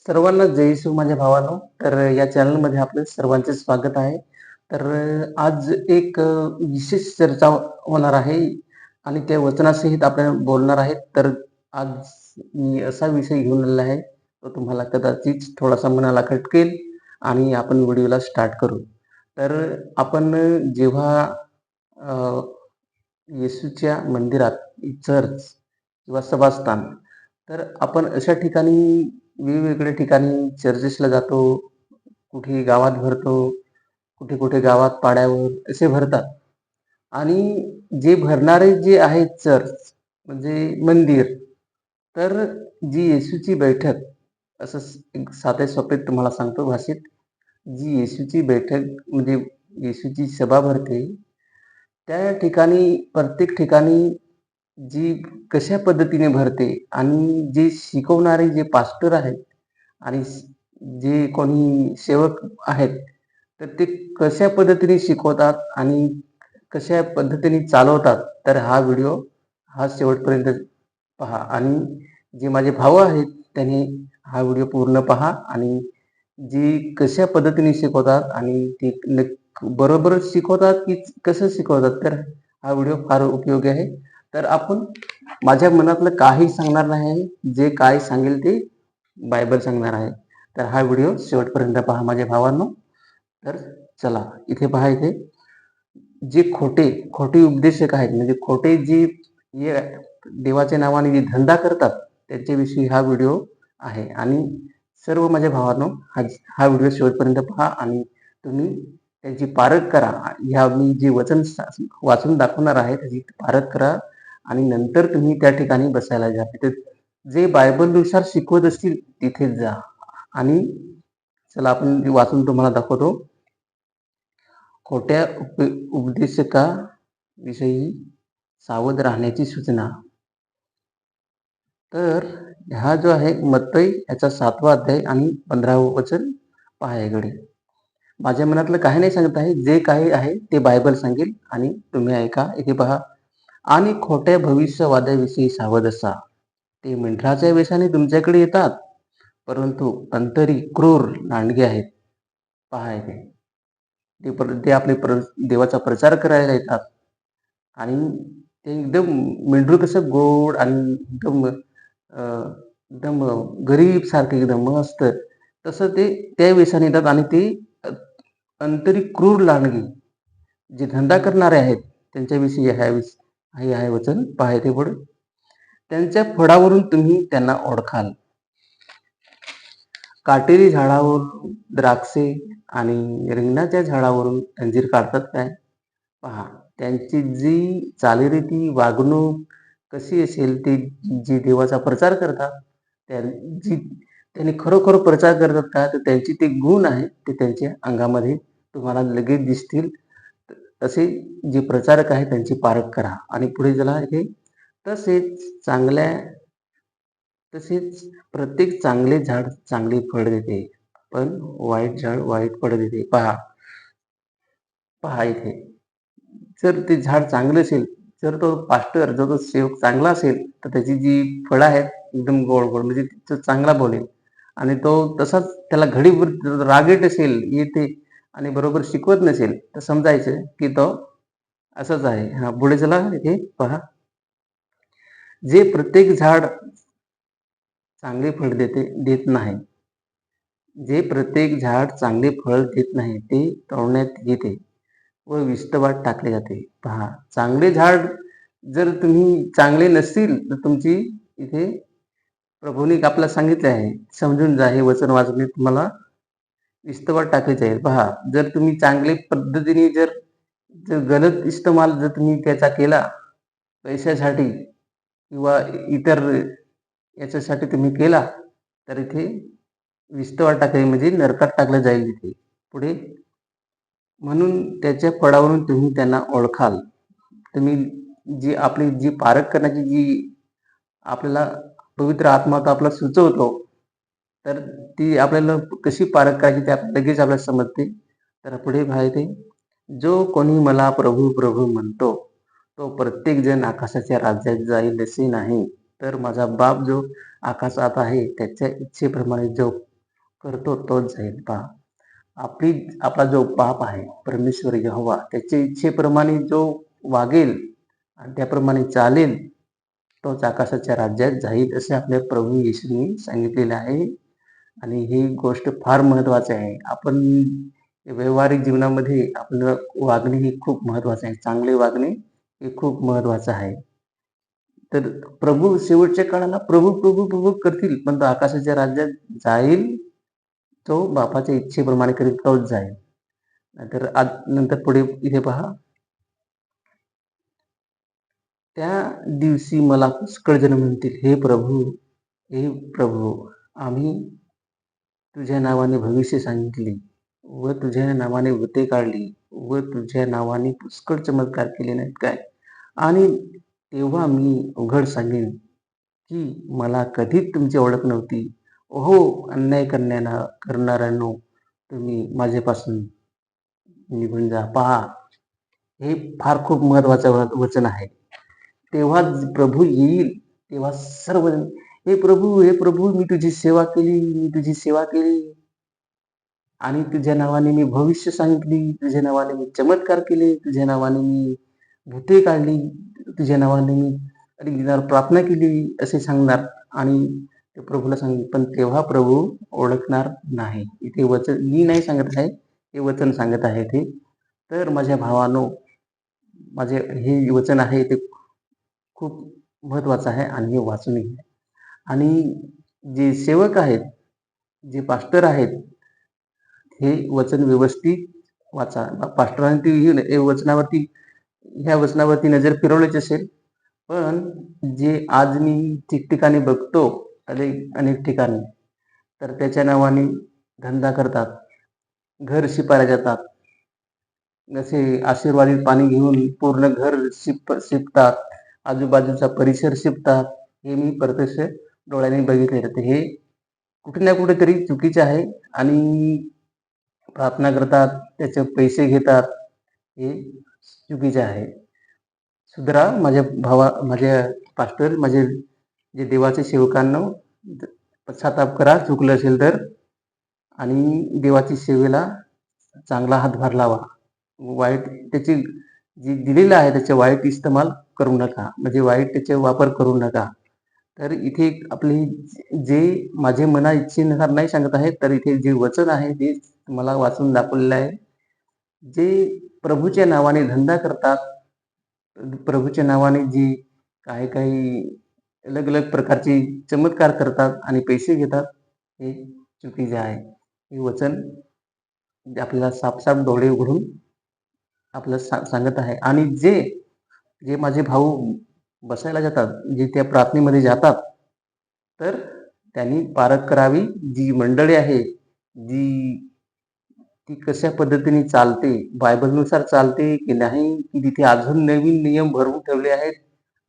सर्वांना जय येशू माझ्या भावानो. तर या चॅनलमध्ये आपलं सर्वांचे स्वागत आहे. तर आज एक विशेष चर्चा होणार आहे आणि त्या वचनासहित आपण बोलणार आहेत. तर आज मी असा विषय घेऊन आलेला आहे, तो तुम्हाला कदाचित थोडासा मनाला खटकेल आणि आपण व्हिडिओला स्टार्ट करू. तर आपण जेव्हा अ, येशूच्या मंदिरात, चर्च किंवा सभास्थान, तर आपण अशा ठिकाणी वेगवेगळ्या ठिकाणी चर्चेसला जातो, कुठे गावात भरतो, कुठे-कुठे गावात पाड्यावर असे भरतात. आणि जे भरणारे जे आहेत चर्च म्हणजे मंदिर, तर जी येशूची बैठक असं एक साध्या सोप्यात तुम्हाला सांगतो भाषेत, जी येशूची बैठक म्हणजे येशूची सभा भरते, त्या ठिकाणी प्रत्येक ठिकाणी जी कशा पद्धतीने भरते आणि जे शिकवणारे जे पास्टर आहेत आणि जे कोणी सेवक आहेत, तर ते कशा पद्धतीने शिकवतात आणि कशा पद्धतीने चालवतात, तर हा शेवटपर्यंत पहा. आणि जे माझे भाऊ आहेत, त्यांनी हा व्हिडिओ पूर्ण पहा आणि जी कशा पद्धतीने शिकवतात आणि ते बरोबर शिकवतात की कसं शिकवतात, तर हा व्हिडिओ फार उपयोगी आहे. तर आपण माझ्या मनातलं काही सांगणार नाही आहे. जे काय सांगेल ते बायबल सांगणार आहे. तर हा व्हिडिओ शेवटपर्यंत पहा माझ्या भावांनो. तर चला इथे पहा. इथे जे खोटे उपदेशक आहेत म्हणजे खोटे जे हे देवाच्या नावाने जे धंदा करतात, त्यांच्याविषयी हा व्हिडिओ आहे. आणि सर्व माझ्या भावांनो, हा व्हिडिओ शेवटपर्यंत पहा आणि तुम्ही त्यांची पारख करा. ह्या मी जे वचन वाचून दाखवणार आहे त्याची पारख करा आणि नंतर तुम्ही त्या ठिकाणी बसायला जा. तिथे जे बायबलनुसार शिकवत असतील तिथेच जा. आणि चला आपण वाचून तुम्हाला दाखवतो. खोट्या उपदेशकाविषयी सावध राहण्याची सूचना. तर हा जो आहे मत्तई याचा 7वा अध्याय आणि 15वं वचन पहा याकडे. माझ्या मनातलं काही नाही सांगत आहे, जे काही आहे ते बायबल सांगेल आणि तुम्ही ऐका. इथे पहा. आणि खोट्या भविष्यवादाविषयी सावध असा. ते मेंढराच्या वेशाने तुमच्याकडे येतात, परंतु अंतरी क्रूर लांडगे आहेत. पहा इथे. ते आपले देवाचा प्रचार करायला येतात आणि ते एकदम मेंढरू कसं गोड आणि एकदम गरीब सारखे एकदम मस्त, तसं ते त्या वेशाने येतात आणि ते अंतरी क्रूर लांडगे जे धंदा करणारे आहेत त्यांच्याविषयी हे आहे वचन. पहा ते पुढे. त्यांच्या फळावरून तुम्ही त्यांना ओळखाल. काटेरी झाडावरून द्राक्षे आणि रिंगणाच्या झाडावरून अंजीर काढतात काय? पहा. त्यांची जी चालीरीती, वागणूक कशी असेल, ते जी देवाचा प्रचार करतात, त्यांनी खरोखर प्रचार करतात का, तर त्यांची ते गुण आहेत ते त्यांच्या अंगामध्ये तुम्हाला लगेच दिसतील. असे जे प्रचारक आहेत त्यांची पारख करा. आणि पुढे चला इथे. तसेच तसेच प्रत्येक चांगले झाड चांगले फळ देते, पण वाईट झाड वाईट फळ देते. पहा. पहा इथे. जर ते झाड चांगलं असेल, जर तो पास्टर जो तो सेवक चांगला असेल, तर त्याची जी फळं आहेत एकदम गोड गोड म्हणजे तो चांगला बोलेल. आणि तो तसाच त्याला घडीभर रागीट असेल, येते आणि बरोबर शिकवत नसेल, तर समजायचं की तो असंच आहे. हा पुढे चला इथे पहा. जे प्रत्येक झाड चांगले फळ देत नाही, जे प्रत्येक झाड चांगले फळ देत नाही, ते तोडण्यात येते व विस्तवात टाकले जाते. पहा. चांगले झाड जर तुम्ही चांगले नसतील, तर तुमची इथे प्रभूने आपल्याला सांगितले आहे, समजून जा. हे वचन वाचून तुम्हाला विस्तवात टाकले जाईल. पहा. जर तुम्ही चांगल्या पद्धतीने जर जर गलत इस्तेमाल जर तुम्ही त्याचा केला पैशासाठी किंवा इतर याच्यासाठी तुम्ही केला, तर इथे विस्तवात टाकले म्हणजे नरकात टाकलं जाईल इथे. पुढे. म्हणून त्याच्या फळावरून तुम्ही त्यांना ओळखाल. तुम्ही जी आपली जी पारख करण्याची जी आपल्याला पवित्र आत्मा तो आपला सुचवतो, तर ती आपल्याला कशी पारख करायची ते लगेच आपल्याला समजते. तर पुढे पहा इथे. जो कोणी मला प्रभू प्रभू म्हणतो, तो प्रत्येक जण आकाशाच्या राज्यात जाईल असे नाही, तर माझा बाप जो आकाशात आहे त्याच्या इच्छेप्रमाणे जो करतो तोच जाईल. पहा, आपला जो बाप आहे, परमेश्वर यहोवा, त्याच्या इच्छेप्रमाणे जो वागेल आणि त्याप्रमाणे चालेल, तोच आकाशाच्या राज्यात जाईल, असे आपल्या प्रभू येशूंनी सांगितलेले आहे. आणि ही गोष्ट फार महत्वाची आहे. आपण व्यावहारिक जीवनामध्ये आपलं वागणे हे खूप महत्वाचं आहे. चांगले वागणे हे खूप महत्वाचं आहे. तर प्रभू शेवटच्या काळाला प्रभू, प्रभू, प्रभू करतील, पण तो आकाशाच्या राज्यात जाईल, तो बापाच्या इच्छेप्रमाणे करील, तोच जाईल. नाहीतर नंतर पुढे इथे पहा, त्या दिवशी मला पुष्कळ जण म्हणतील, हे प्रभू, हे प्रभू, आम्ही तुझ्या नावाने भविष्य सांगितले व तुझ्या नावाने भूते काढली व तुझ्या नावाने पुष्कळ चमत्कार केले नाहीत काय? आणि तेव्हा मी उघड सांगेन की मला कधीच तुमची ओळख नव्हती. हो, अन्याय करणाऱ्यांनो, तुम्ही माझ्यापासून निघून जा. पहा, हे फार खूप महत्वाचं वचन आहे. तेव्हा प्रभू येईल, तेव्हा सर्वजण, हे प्रभू, हे प्रभू, मी तुझी सेवा केली, मी तुझी सेवा केली आणि तुझ्या नावाने मी भविष्य सांगितली, तुझ्या नावाने मी चमत्कार केले, तुझ्या नावाने मी भूते काढली, तुझ्या नावाने मी गिरणावर प्रार्थना केली, असे सांगणार. आणि ते प्रभूला सांग, पण तेव्हा प्रभू ओळखणार नाही. इथे वचन मी नाही सांगत आहे, हे वचन सांगत आहे ते. तर माझ्या भावानो, माझे हे वचन आहे ते खूप महत्वाचं आहे आणि हे वाचून घ्या. आणि जे सेवक आहेत, जे पास्टर आहेत, हे वचन व्यवस्थित वाचा. पास्टरांनी ह्या वचनावरती नजर फिरवलीच असेल, पण जे आज मी ठिकठिकाणी बघतो, अनेक ठिकाणी, तर त्याच्या नावाने धंदा करतात, घर शिपायला जातात, जसे आशीर्वादित पाणी घेऊन पूर्ण घर शिपतात, आजूबाजूचा परिसर शिपतात. हे मी प्रत्यक्ष डोळ्याने बघितले. तर हे कुठे ना कुठेतरी चुकीचे आहे. आणि प्रार्थना करतात, त्याचे पैसे घेतात, हे चुकीचे आहे. सुधरा माझ्या पास्टर, माझे जे देवाचे सेवकांनो, पश्चाताप करा चुकलं असेल तर, आणि देवाची सेवेला चांगला हातभार लावा. वाईट त्याची जी दिलेलं आहे त्याचे वाईट इस्तेमाल करू नका, म्हणजे वाईट त्याचे वापर करू नका. तर इथे आपली जे माझे मना इच्छेनुसार नाही सांगत आहे, तर इथे जे वचन आहे ते मला वाचून दाखवलेलं आहे. जे प्रभूच्या नावाने धंदा करतात, प्रभूच्या नावाने जी काही काही अलग अलग प्रकारचे चमत्कार करतात आणि पैसे घेतात, हे चुकीचे आहे. हे वचन आपल्याला साफ डोळे उघडून आपल्याला सांगत आहे. आणि जे जे माझे भाऊ बसायला जातात, जे त्या प्रार्थनेमध्ये जातात, तर त्यांनी पारख करावी. जी मंडळी आहे, जी ती कशा पद्धतीने चालते, बायबलनुसार चालते की नाही, की तिथे अजून नवीन नियम भरवून ठेवले आहेत,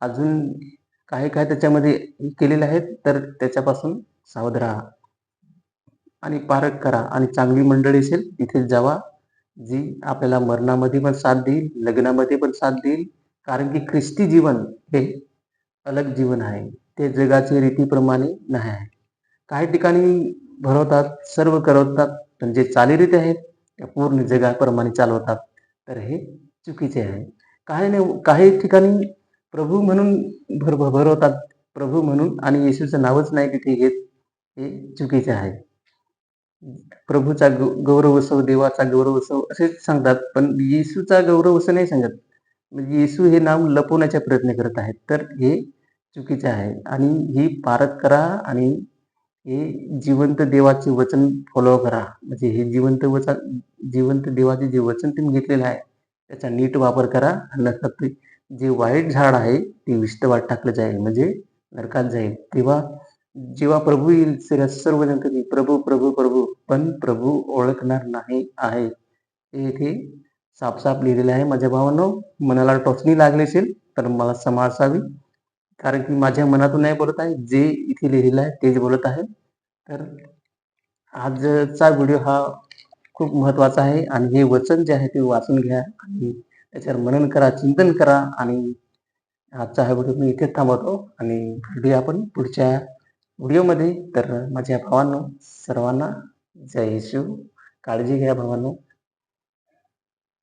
अजून काही काय त्याच्यामध्ये केलेले आहेत, तर त्याच्यापासून सावध राहा आणि पारख करा. आणि चांगली मंडळी असेल तिथे जावा, जी आपल्याला मरणामध्ये पण साथ देईल, लग्नामध्ये पण साथ देईल. कारण की ख्रिस्ती जीवन हे अलग जीवन आहे, ते जगाच्या रीतीप्रमाणे नाही आहे. काही ठिकाणी भरवतात, सर्व करवतात, पण जे चालीरीती आहेत त्या पूर्ण जगाप्रमाणे चालवतात, तर हे चुकीचे आहे. काही ठिकाणी प्रभू म्हणून भरवतात, प्रभू म्हणून, आणि येशूचं नावच नाही तिथे घेत, हे चुकीचे आहे. प्रभूचा गौरवोत्सव, देवाचा गौरवोत्सव असेच सांगतात, पण येशूचा गौरवोत्सव नाही सांगत. म्हणजे येशू हे नाव लपवण्याचा प्रयत्न करत आहेत, तर हे चुकीचे आहे. आणि ही पारख करा आणि हे जिवंत देवाचे वचन फॉलो करा. म्हणजे हे जिवंत देवाचे जे वचन तुम्ही घेतलेलं आहे, त्याचा नीट वापर करा. नंतर जे वाईट झाड आहे ते विस्तवात टाकलं जाईल, म्हणजे नरकात जाईल. जेव्हा प्रभू येईल, सर्वजण कधी प्रभू, प्रभू, प्रभू, पण प्रभू ओळखणार नाही आहे. हे इथे साफ लिहिलेलं आहे. माझ्या भावांनो, मनाला टोचणी लागली असेल तर मला क्षमा असावी, कारण की माझ्या मनातून नाही बोलत आहे, जे इथे लिहिलेलं आहे तेच बोलत आहे. तर आजचा व्हिडिओ हा खूप महत्वाचा आहे, आणि हे वचन जे आहे ते वाचून घ्या आणि त्याच्यावर मनन करा, चिंतन करा. आणि आजचा हा व्हिडिओ मी इथेच थांबवतो आणि भेटूया आपण पुढच्या व्हिडिओमध्ये. तर माझ्या भावांनो, सर्वांना जय येशू. काळजी घ्या भावांनो.